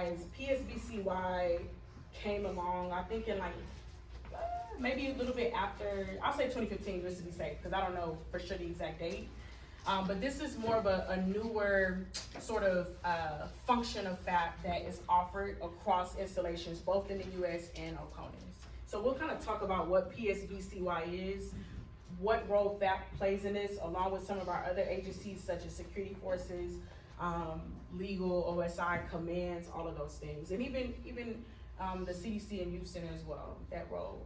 guys, PSBCY came along, I think in like, maybe a little bit after, I'll say 2015 just to be safe, because I don't know for sure the exact date. But this is more of a newer sort of function of FAP that is offered across installations, both in the US and OCONUS. So we'll kind of talk about what PSBCY is, what role FAP plays in this, along with some of our other agencies such as security forces, legal, OSI, commands, all of those things. And even the CDC and Youth Center as well, that role.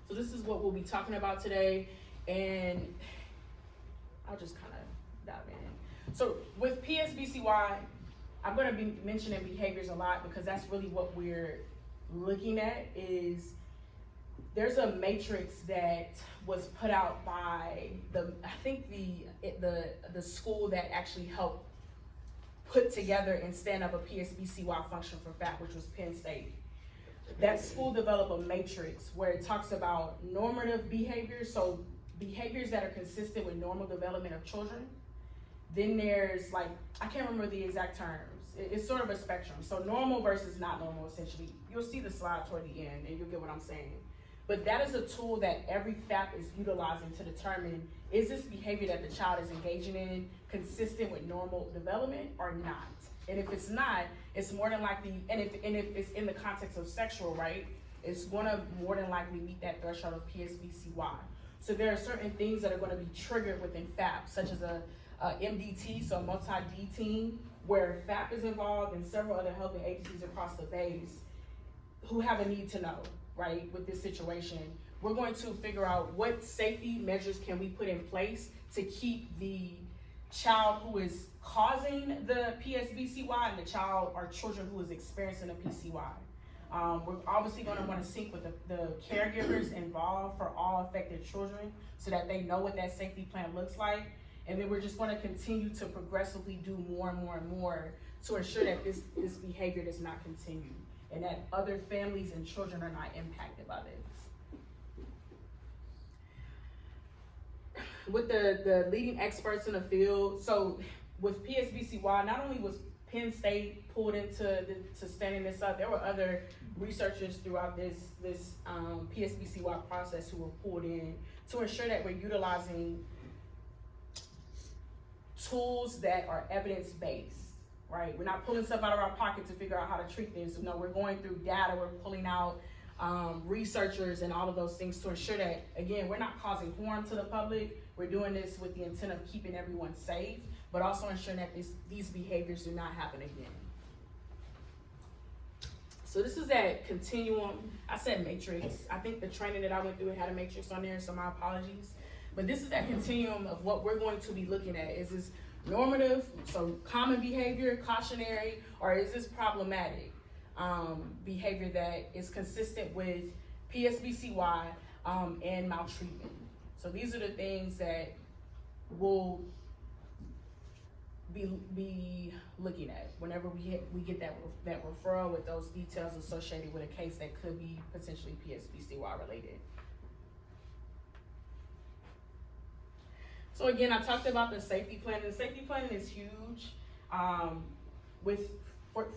So this is what we'll be talking about today, and I'll just kind of dive in. So with PSBCY, I'm going to be mentioning behaviors a lot because that's really what we're looking at. Is there's a matrix that was put out by the school that actually helped put together and stand up a PSBCY function for FAP, which was Penn State. That school developed a matrix where it talks about normative behaviors, so behaviors that are consistent with normal development of children. Then there's like, I can't remember the exact terms. It's sort of a spectrum. So normal versus not normal, essentially. You'll see the slide toward the end and you'll get what I'm saying. But that is a tool that every FAP is utilizing to determine, is this behavior that the child is engaging in consistent with normal development or not? And if it's not, it's more than likely, and if it's in the context of sexual, right, it's gonna more than likely meet that threshold of PSBCY. So there are certain things that are gonna be triggered within FAP, such as a MDT, so a multi-D team, where FAP is involved and several other helping agencies across the base who have a need to know, right, with this situation. We're going to figure out what safety measures can we put in place to keep the child who is causing the PSBCY and the child or children who is experiencing a PCY. We're obviously going to want to sync with the caregivers involved for all affected children so that they know what that safety plan looks like. And then we're just going to continue to progressively do more and more and more to ensure that this behavior does not continue and that other families and children are not impacted by this. With the leading experts in the field, so with PSBCY, not only was Penn State pulled into standing this up, there were other researchers throughout this PSBCY process who were pulled in to ensure that we're utilizing tools that are evidence-based, right? We're not pulling stuff out of our pocket to figure out how to treat this. No, we're going through data, we're pulling out researchers and all of those things to ensure that, again, we're not causing harm to the public. We're doing this with the intent of keeping everyone safe, but also ensuring that these behaviors do not happen again. So this is that continuum. I said matrix. I think the training that I went through had a matrix on there, so my apologies. But this is that continuum of what we're going to be looking at. Is this normative, so common behavior, cautionary, or is this problematic behavior that is consistent with PSBCY and maltreatment? So these are the things that we'll be looking at whenever we get that referral with those details associated with a case that could be potentially PSBCY related. So again, I talked about the safety plan. The safety plan is huge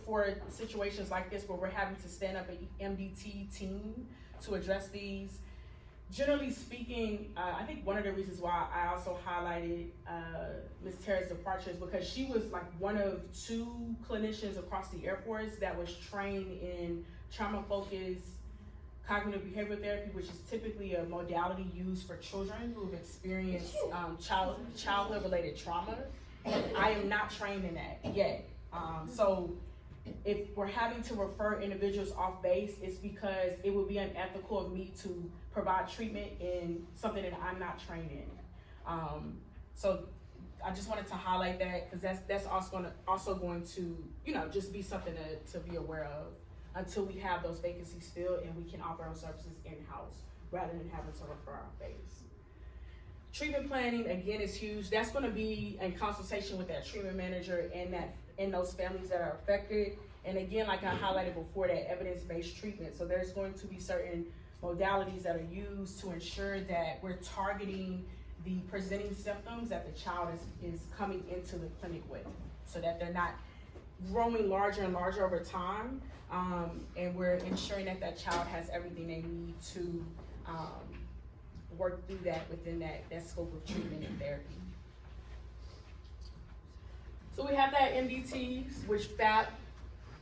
for situations like this where we're having to stand up an MDT team to address these. Generally speaking, I think one of the reasons why I also highlighted Ms. Tara's departure is because she was like one of 2 clinicians across the Air Force that was trained in trauma-focused cognitive behavioral therapy, which is typically a modality used for children who have experienced childhood-related trauma. I am not trained in that yet. So if we're having to refer individuals off base, it's because it would be unethical of me to provide treatment in something that I'm not trained in. So I just wanted to highlight that because that's also going to just be something to be aware of until we have those vacancies filled and we can offer our services in-house rather than having to refer off base. Treatment planning, again, is huge. That's going to be in consultation with that treatment manager and those families that are affected. And again, like I highlighted before, that evidence-based treatment. So there's going to be certain modalities that are used to ensure that we're targeting the presenting symptoms that the child is coming into the clinic with, so that they're not growing larger and larger over time, and we're ensuring that that child has everything they need to work through that within that scope of treatment and therapy. So we have that MDT, which FAP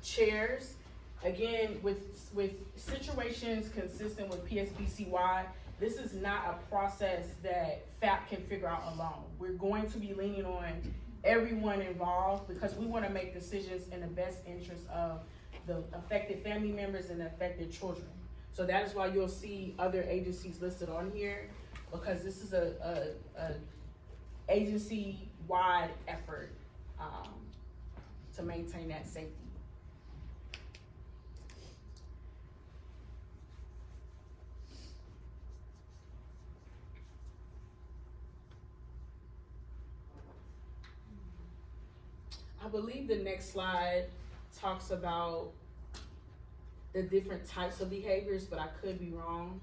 chairs. Again, with situations consistent with PSBCY, this is not a process that FAP can figure out alone. We're going to be leaning on everyone involved because we want to make decisions in the best interest of the affected family members and the affected children. So that is why you'll see other agencies listed on here, because this is a agency-wide effort to maintain that safety. I believe the next slide talks about the different types of behaviors, but I could be wrong.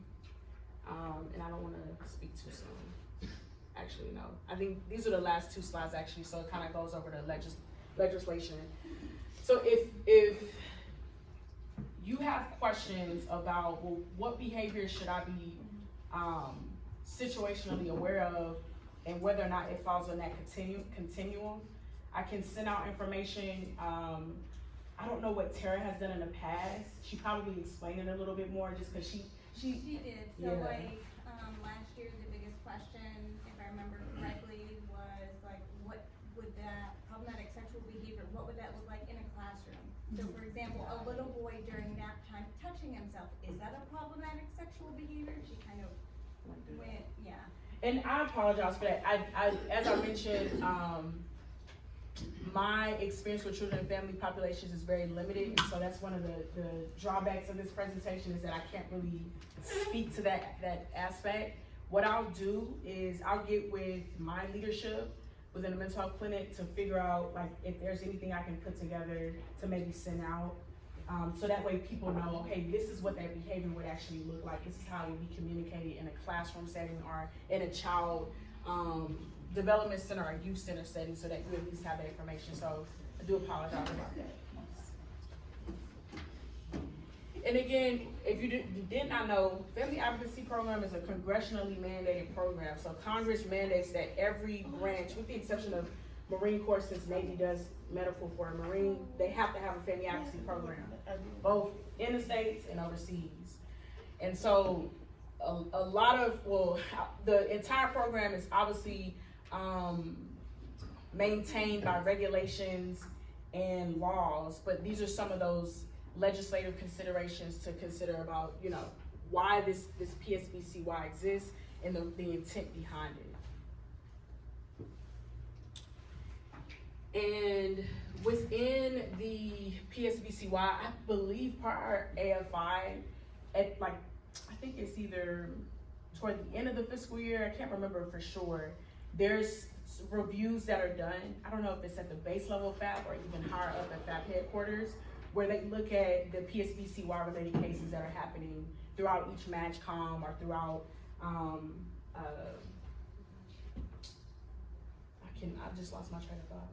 And I don't want to speak too soon. Actually, no. I think these are the last two slides, actually, so it kind of goes over the legislation. So if you have questions about, well, what behaviors should I be situationally aware of, and whether or not it falls on that continuum, I can send out information. I don't know what Tara has done in the past. She probably explained it a little bit more just because she did. So yeah. like last year, the biggest question, if I remember correctly, was like, what would that problematic sexual behavior, what would that look like in a classroom? So for example, a little boy during nap time touching himself, is that a problematic sexual behavior? She kind of went, yeah. And I apologize for that. I as I mentioned, my experience with children and family populations is very limited, and so that's one of the drawbacks of this presentation is that I can't really speak to that aspect. What I'll do is I'll get with my leadership within the mental health clinic to figure out like if there's anything I can put together to maybe send out. So that way people know, okay, this is what that behavior would actually look like. This is how it would be communicated in a classroom setting or in a child development center or youth center setting, so that you at least have that information. So I do apologize about that. And again, if you did not know, Family Advocacy Program is a congressionally mandated program. So Congress mandates that every branch, with the exception of Marine Corps, since Navy does medical for a Marine, they have to have a family advocacy program, both in the States and overseas. And so a lot of, well, the entire program is obviously maintained by regulations and laws, but these are some of those legislative considerations to consider about, you know, why this PSBCY exists and the intent behind it. And within the PSBCY, I believe per AFI, at like, I think it's either toward the end of the fiscal year, I can't remember for sure, there's reviews that are done. I don't know if it's at the base level FAP or even higher up at FAP headquarters, where they look at the PSBCY related cases that are happening throughout each MAGCOM or throughout, I just lost my train of thought.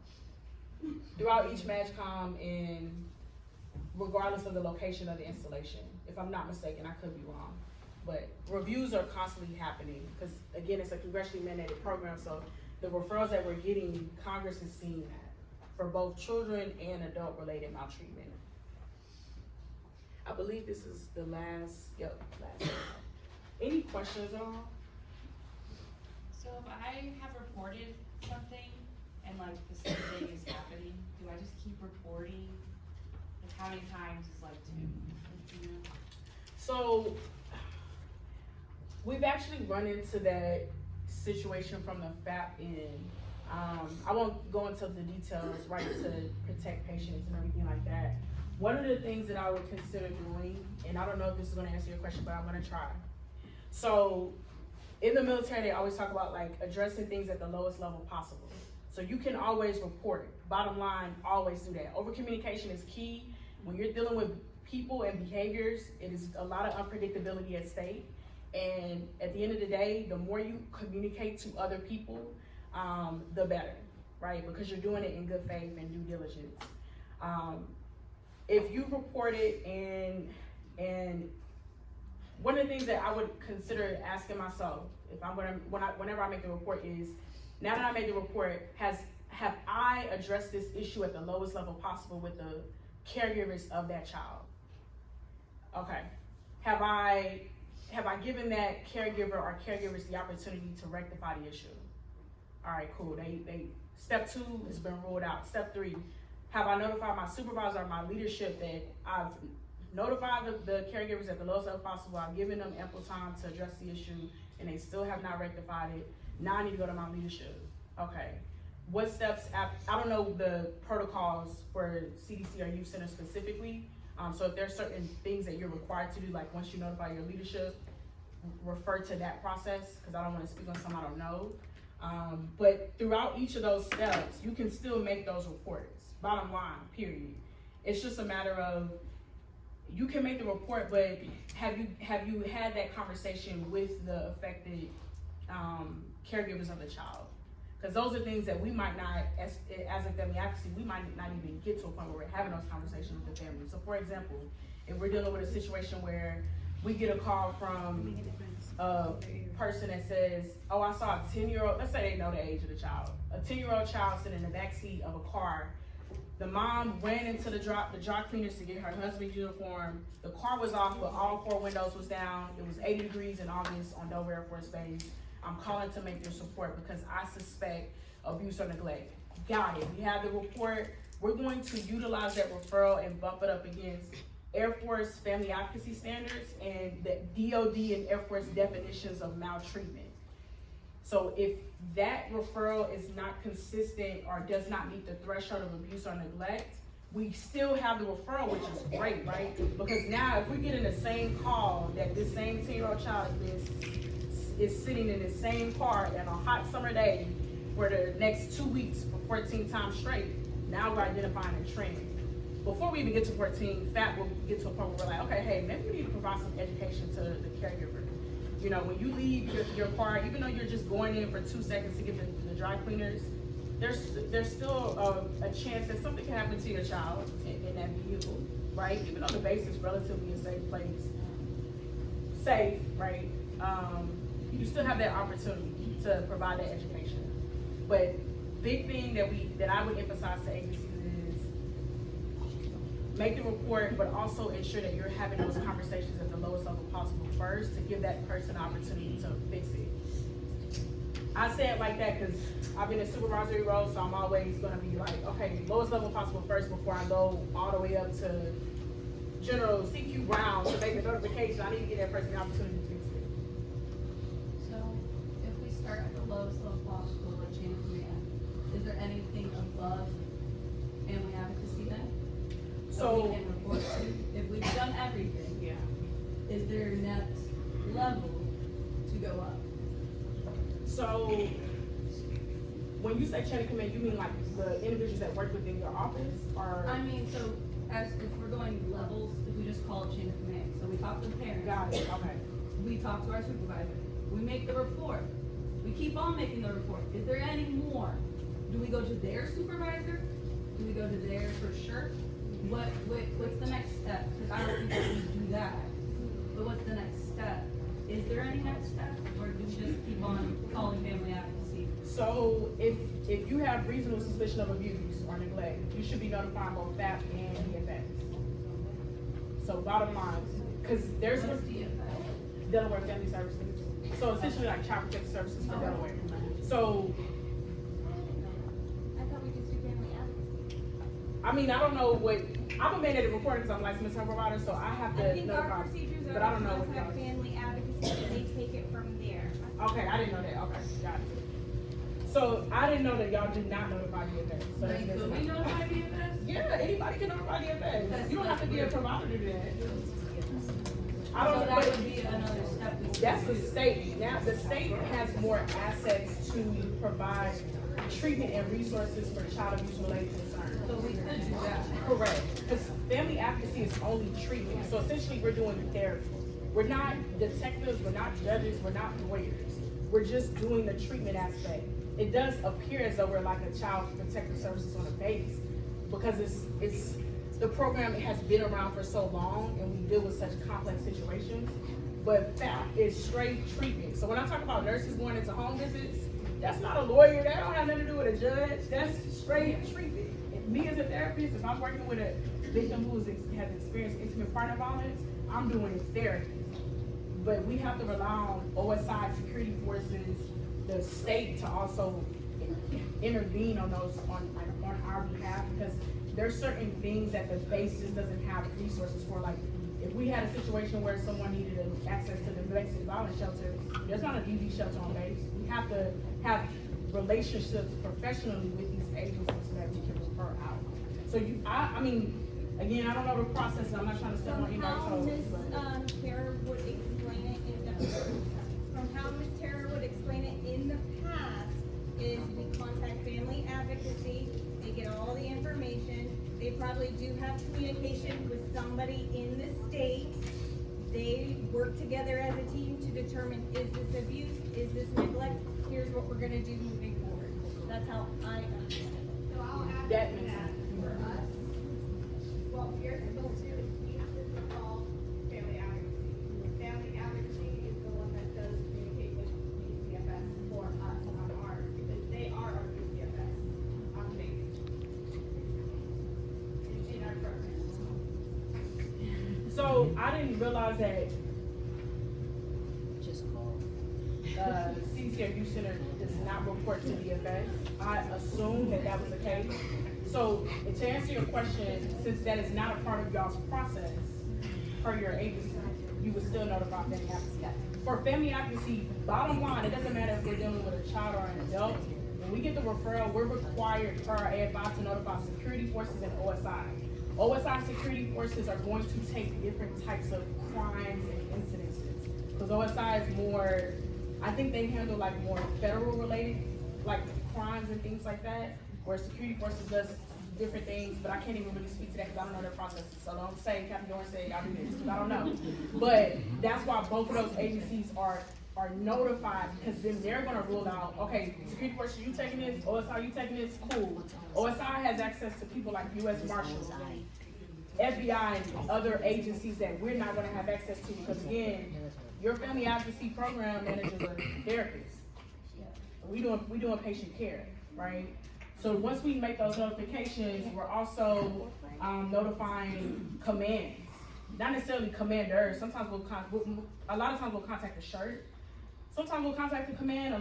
Throughout each MAGCOM, and regardless of the location of the installation. If I'm not mistaken, I could be wrong. But reviews are constantly happening because, again, it's a congressionally mandated program, so the referrals that we're getting, Congress is seeing that for both children and adult-related maltreatment. I believe this is the last. Any questions at all? So if I have reported something and like the same thing is happening, do I just keep reporting? Like how many times is like two? You know? So we've actually run into that situation from the FAP end. I won't go into the details, right, to protect patients and everything like that. One of the things that I would consider doing, and I don't know if this is gonna answer your question, but I'm gonna try. So in the military, they always talk about like addressing things at the lowest level possible. So you can always report it. Bottom line, always do that. Over communication is key. When you're dealing with people and behaviors, it is a lot of unpredictability at stake. And at the end of the day, the more you communicate to other people, the better, right? Because you're doing it in good faith and due diligence. If you report it and one of the things that I would consider asking myself if I'm gonna whenever I make the report is, now that I made the report, have I addressed this issue at the lowest level possible with the caregivers of that child? Okay. Have I given that caregiver or caregivers the opportunity to rectify the issue? All right, cool. They step 2 has been ruled out. Step 3, have I notified my supervisor or my leadership that I've notified the caregivers at the lowest level possible, I've given them ample time to address the issue, and they still have not rectified it. Now I need to go to my leadership. Okay. What steps, I don't know the protocols for CDC or Youth Center specifically, so if there's certain things that you're required to do, like once you notify your leadership, refer to that process, because I don't want to speak on something I don't know. But throughout each of those steps, you can still make those reports, bottom line, period. It's just a matter of, you can make the report, but have you had that conversation with the affected caregivers of the child? Because those are things that we might not, as a family advocacy, we might not even get to a point where we're having those conversations with the family. So for example, if we're dealing with a situation where we get a call from a person that says, oh, I saw a 10-year-old, let's say they know the age of the child, a 10-year-old child sitting in the backseat of a car. The mom ran into the dry cleaners to get her husband's uniform. The car was off, but all 4 windows was down. It was 80 degrees in August on Dover Air Force Base. I'm calling to make this report because I suspect abuse or neglect. Got it. We have the report. We're going to utilize that referral and bump it up against Air Force family advocacy standards and the DOD and Air Force definitions of maltreatment. So if that referral is not consistent or does not meet the threshold of abuse or neglect, we still have the referral, which is great, right? Because now if we're getting the same call that this same 10-year-old child is sitting in the same car on a hot summer day for the next 2 weeks for 14 times straight, now we're identifying a trend. Before we even get to 14, FAP will get to a point where we're like, okay, hey, maybe we need to provide some education to the caregiver. You know, when you leave your car, even though you're just going in for 2 seconds to get the dry cleaners, there's still a chance that something can happen to your child in that vehicle, right? Even though the base is relatively a safe place, right? You still have that opportunity to provide that education. But big thing that I would emphasize to agencies is make the report, but also ensure that you're having those conversations at the lowest level possible first to give that person an opportunity to fix it. I say it like that because I've been in supervisory roles, so I'm always gonna be like, okay, lowest level possible first before I go all the way up to General CQ Brown to make a notification. I need to get that person the opportunity to fix it. So, if we start at the lowest level possible with chain of command, is there anything above family advocacy then? So we can report to? If we've done everything, yeah. is there next level to go up? So when you say chain of command, you mean like the individuals that work within your office, or? I mean, so as if we're going levels, if we just call it chain of command, so we talk to the parents. Got it. Okay. We talk to our supervisor. We make the report. We keep on making the report. Is there any more? Do we go to their supervisor? Do we go to theirs for sure? What's the next step? Because I don't think that we do that. But what's the next step? Is there any next step? Or do we just keep on calling family advocacy? So if you have reasonable suspicion of abuse or neglect, you should be notifying both FAP and DFS. So bottom line, because there's What's DFS? Delaware Family Services. So essentially like Child Protective Services for Oh. Delaware. So I thought we just do family advocacy. I mean, I don't know what, I'm a mandated reporter because I'm licensed mental health provider, so I have I to think notify. our procedures But are I don't know what contact y'all. family advocacy and they take it from there. Okay, I didn't know that. Okay, got it. So I didn't know that y'all did not notify DFS. So that's Like, good could to we know. notify DFS? Yeah, anybody can notify DFS. You don't have to be a provider to do that. I So don't, that but would be another step. we could that's the do. state. Now, the state has more assets to provide treatment and resources for child abuse related concerns. So we could do that. Correct, because family advocacy is only treatment. So essentially, we're doing therapy. We're not detectives, we're not judges, we're not lawyers. We're just doing the treatment aspect. It does appear as though we're like a child protective services on a base, because the program has been around for so long and we deal with such complex situations. But FAP is straight treatment. So when I talk about nurses going into home visits, that's not a lawyer, that don't have nothing to do with a judge, that's straight treatment. And me as a therapist, if I'm working with a victim who has experienced intimate partner violence, I'm doing therapy. But we have to rely on OSI security forces, the state to also intervene on those, on our behalf, because there's certain things that the base just doesn't have resources for. Like, if we had a situation where someone needed access to the domestic violence shelter, there's not a DV shelter on base. We have to have relationships professionally with these agencies so that we can refer out. So I mean, again, I don't know the process, and I'm not trying to step on From how anybody's Ms. toes. Tara would explain it in the past is we contact family advocacy, they get all the information, they probably do have communication with somebody in the state. They work together as a team to determine, is this abuse, is this neglect, here's what we're gonna do moving forward. That's how I understand it. So I'll add That to makes that sense. for us. What we're supposed to do is we have to call family advocacy. Family advocacy is the one that does communicate with DCFS for us on ours, because they are our DCFS on base. In our program. So I didn't realize that CDC Abuse Center does not report to DFS. I assumed that was the case. So to answer your question, since that is not a part of y'all's process per your agency, you would still notify family advocacy. For family advocacy, bottom line, it doesn't matter if we're dealing with a child or an adult. When we get the referral, we're required per our AFI to notify security forces and OSI. OSI security forces are going to take different types of crimes and incidences. Because OSI is more, I think they handle like more federal related, like crimes and things like that, where security forces does different things, but I can't even really speak to that because I don't know their processes. So don't say, Captain Dorn said, y'all do this, because I don't know. But that's why both of those agencies are notified, because then they're gonna rule out, okay, security forces, you taking this, OSI, you taking this, cool. OSI has access to people like US Marshals, FBI, and other agencies that we're not gonna have access to, because again, your family advocacy program managers are therapists. We doing patient care, right? So once we make those notifications, we're also notifying commands, not necessarily commanders. Sometimes a lot of times we'll contact the shirt. Sometimes we'll contact the command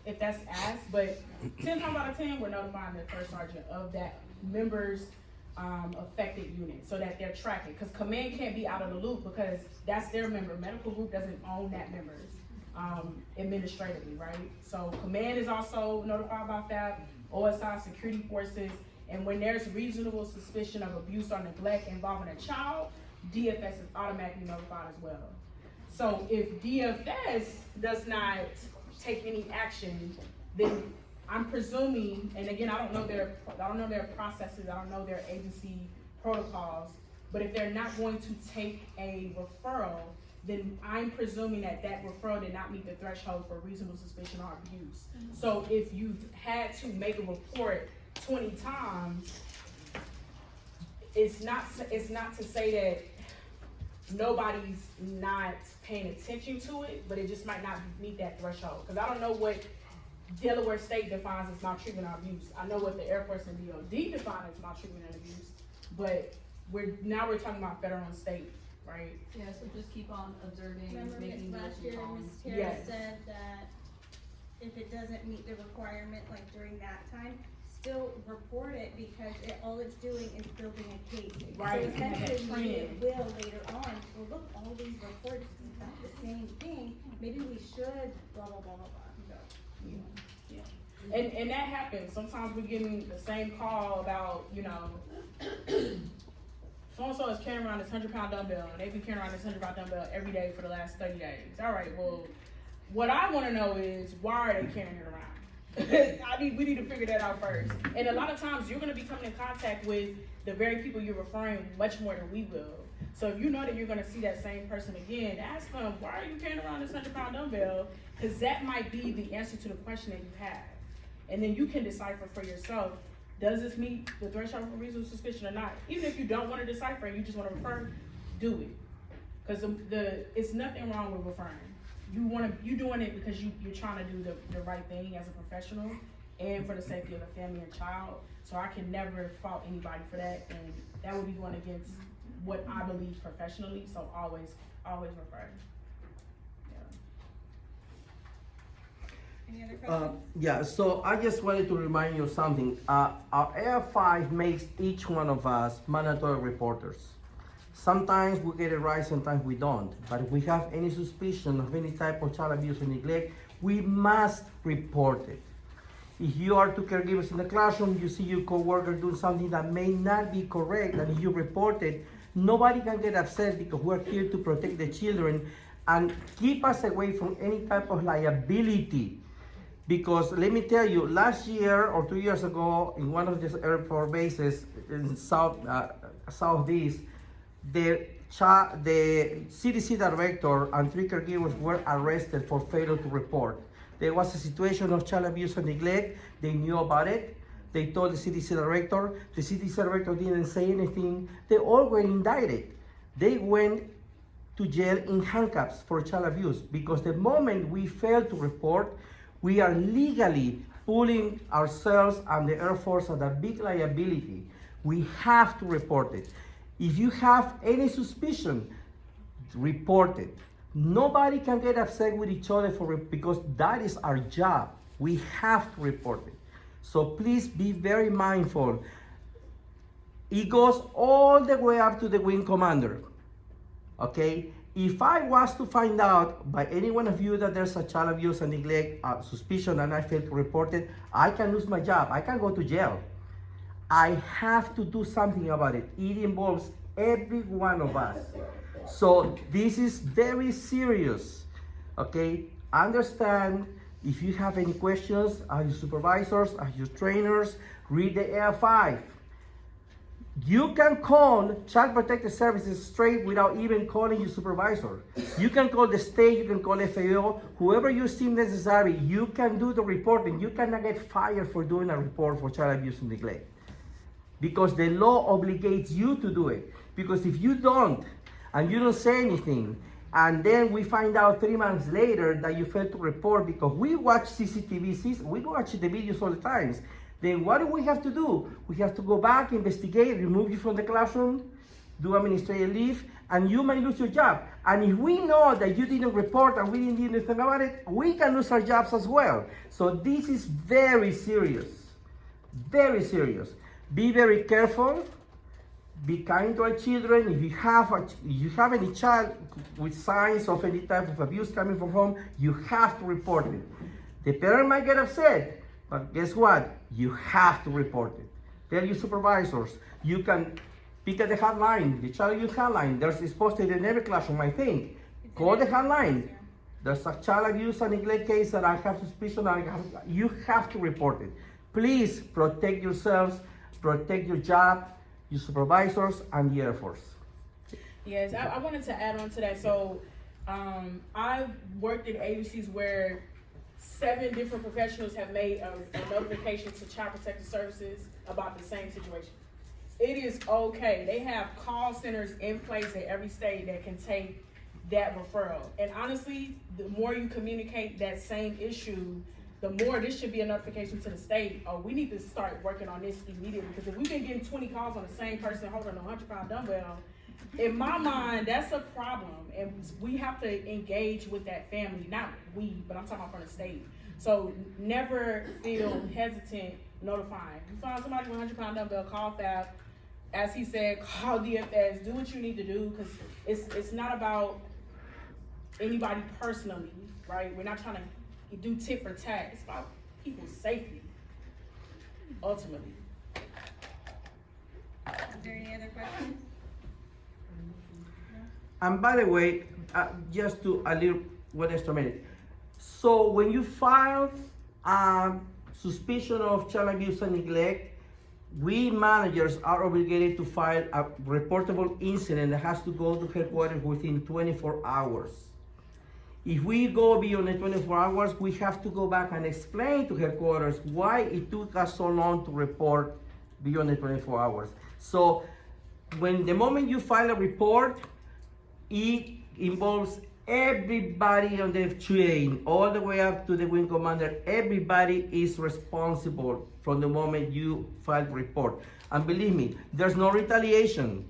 if that's asked, but 10 times out of 10, we're notifying the first sergeant of that member's affected unit so that they're tracking. Because command can't be out of the loop because that's their member. Medical group doesn't own that member administratively, right? So command is also notified by FAP, OSI, security forces, and when there's reasonable suspicion of abuse or neglect involving a child, DFS is automatically notified as well. So if DFS does not take any action, then I'm presuming, and again, I don't know their processes, I don't know their agency protocols, but if they're not going to take a referral, then I'm presuming that referral did not meet the threshold for reasonable suspicion or abuse. So if you've had to make a report 20 times, it's not to say that nobody's not paying attention to it, but it just might not meet that threshold. Because I don't know what Delaware State defines as maltreatment or abuse. I know what the Air Force and DOD define as maltreatment and abuse, but we're talking about federal and state, right? Yeah, so just keep on observing, Remember making Ms. notes last and year, calling. Ms. Tara Yes. said that if it doesn't meet the requirement, like during that time, still report it because all it's doing is building a case. Right, So and that essentially, maybe it trend. will later on, well, look, all these reports about the same thing, maybe we should blah, blah, blah, blah, blah. And that happens. Sometimes we're getting the same call about, so-and-so is carrying around this 100-pound dumbbell, and they've been carrying around this 100-pound dumbbell every day for the last 30 days. All right, well, what I wanna know is, why are they carrying it around? We need to figure that out first. And a lot of times, you're gonna be coming in contact with the very people you're referring much more than we will. So if you know that you're gonna see that same person again, ask them, why are you carrying around this 100-pound dumbbell? Because that might be the answer to the question that you have. And then you can decipher for yourself, does this meet the threshold for reasonable suspicion or not? Even if you don't wanna decipher and you just wanna refer, do it. Cause it's nothing wrong with referring. You doing it because you're trying to do the right thing as a professional and for the safety of a family and child. So I can never fault anybody for that, and that would be going against what I believe professionally, so always refer. Any other questions? Yeah, so I just wanted to remind you of something. Our AR5 makes each one of us mandatory reporters. Sometimes we get it right, sometimes we don't. But if we have any suspicion of any type of child abuse or neglect, we must report it. If you are two caregivers in the classroom, you see your coworker doing something that may not be correct, and if you report it, nobody can get upset because we're here to protect the children and keep us away from any type of liability. Because let me tell you, last year or 2 years ago, in one of these airport bases in southeast, the CDC director and 3 caregivers were arrested for failure to report. There was a situation of child abuse and neglect. They knew about it. They told the CDC director. The CDC director didn't say anything. They all were indicted. They went to jail in handcuffs for child abuse because the moment we fail to report, we are legally pulling ourselves and the Air Force at a big liability. We have to report it. If you have any suspicion, report it. Nobody can get upset with each other because that is our job. We have to report it. So please be very mindful. It goes all the way up to the wing commander. Okay? If I was to find out by any one of you that there's a child abuse and neglect suspicion and I fail to report it, I can lose my job. I can go to jail. I have to do something about it. It involves every one of us. So this is very serious, okay? Understand, if you have any questions, as your supervisors, as your trainers, read the AR5. You can call Child Protective Services straight without even calling your supervisor. You can call the state, you can call FAO, whoever you seem necessary, you can do the reporting. You cannot get fired for doing a report for child abuse and neglect. Because the law obligates you to do it. Because if you don't, and you don't say anything, and then we find out 3 months later that you failed to report because we watch CCTV, we watch the videos all the time, then what do we have to do? We have to go back, investigate, remove you from the classroom, do administrative leave, and you may lose your job. And if we know that you didn't report and we didn't do anything about it, we can lose our jobs as well. So this is very serious, very serious. Be very careful. Be kind to our children. If you have any child with signs of any type of abuse coming from home, you have to report it. The parent might get upset, but guess what? You have to report it. Tell your supervisors. You can pick at the hotline, the child abuse hotline. It's posted in every classroom, I think. Call the hotline. There's a child abuse and neglect case that I have suspicion. You have to report it. Please protect yourselves, protect your job, your supervisors, and the Air Force. Yes, I wanted to add on to that. So I've worked in agencies where 7 different professionals have made a notification to Child Protective Services about the same situation. It is okay. They have call centers in place at every state that can take that referral. And honestly, the more you communicate that same issue, the more this should be a notification to the state. Oh, we need to start working on this immediately, because if we've been getting 20 calls on the same person holding a 100-pound dumbbell, in my mind, that's a problem. And we have to engage with that family, not we, but I'm talking about from the state. So never feel hesitant notifying. You find somebody with a 100-pound dumbbell, call FAB. As he said, call DFS, do what you need to do, because it's not about anybody personally, right? We're not trying to do tit for tat. It's about people's safety, ultimately. Is there any other questions? And by the way, just to a little, one extra minute. So when you file suspicion of child abuse and neglect, we managers are obligated to file a reportable incident that has to go to headquarters within 24 hours. If we go beyond the 24 hours, we have to go back and explain to headquarters why it took us so long to report beyond the 24 hours. So when the moment you file a report, it involves everybody on the chain, all the way up to the wing commander. Everybody is responsible from the moment you file the report. And believe me, there's no retaliation.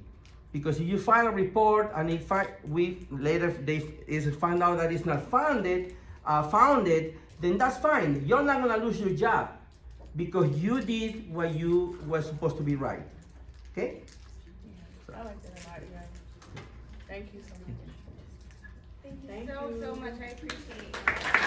Because if you file a report and if we later find out that it's not founded, then that's fine. You're not gonna lose your job because you did what you were supposed to be right. Okay? I like that a lot, you guys. Thank you so much. Thank you Thank so you. much, I appreciate it.